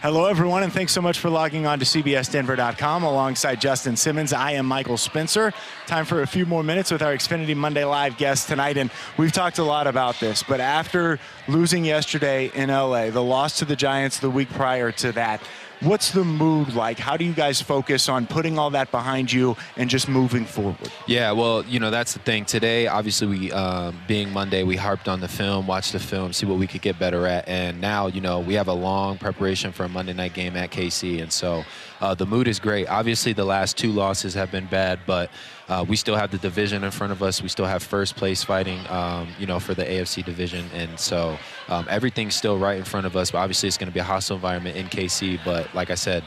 Hello, everyone, and thanks so much for logging on to CBSDenver.com alongside Justin Simmons. I am Michael Spencer. Time for a few more minutes with our Xfinity Monday Live guest tonight, and we've talked a lot about this, but after losing yesterday in LA, the loss to the Giants the week prior to that, what's the mood like? How do you guys focus on putting all that behind you and just moving forward? Yeah, well, that's the thing. Today, obviously, we being Monday, we harped on the film, watched the film, see what we could get better at. And now, we have a long preparation for a Monday night game at KC. And so the mood is great. Obviously, the last two losses have been bad, but we still have the division in front of us. We still have first place fighting, for the AFC division. And so everything's still right in front of us. But obviously, it's going to be a hostile environment in KC. But like I said,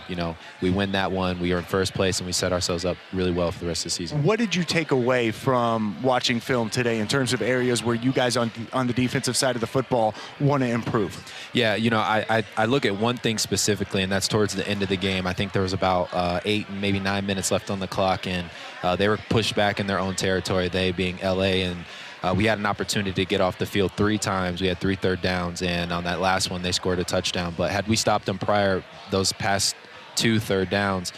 we win that one. We are in first place, and we set ourselves up really well for the rest of the season. What did you take away from watching film today in terms of areas where you guys on the defensive side of the football want to improve? Yeah, I look at one thing specifically, and that's towards the end of the game. I think there was about 8, maybe 9 minutes left on the clock, and they were pushed back in their own territory, they being LA, and we had an opportunity to get off the field 3 times. We had 3 third downs, and on that last one, they scored a touchdown. But had we stopped them prior, those past 2 third downs,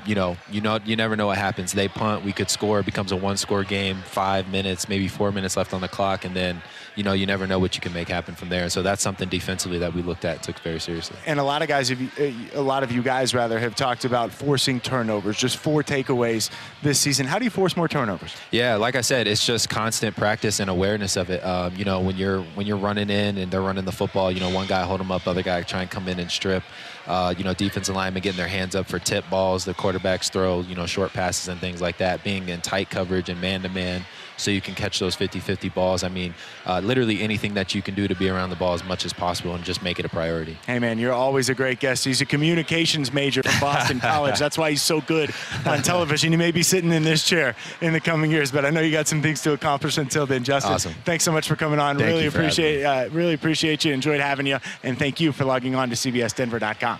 you never know what happens. They punt, we could score. It becomes a 1-score game, 5 minutes, maybe 4 minutes left on the clock, and then, you never know what you can make happen from there. So that's something defensively that we looked at and took very seriously. And a lot of you guys have talked about forcing turnovers, just 4 takeaways this season. How do you force more turnovers? Yeah, like I said, it's just constant practice and awareness of it. When you're running in and they're running the football, one guy hold them up, other guy try and come in and strip. Defensive linemen getting their hands up for tip balls, the quarterbacks throw, short passes and things like that, being in tight coverage and man-to-man so you can catch those 50-50 balls. I mean, literally anything that you can do to be around the ball as much as possible and just make it a priority. Hey, man, you're always a great guest. He's a communications major from Boston College. That's why he's so good on television. You may be sitting in this chair in the coming years, but I know you got some things to accomplish until then. Justin, awesome. Thanks so much for coming on. Really appreciate you. Enjoyed having you, and thank you for logging on to CBSDenver.com.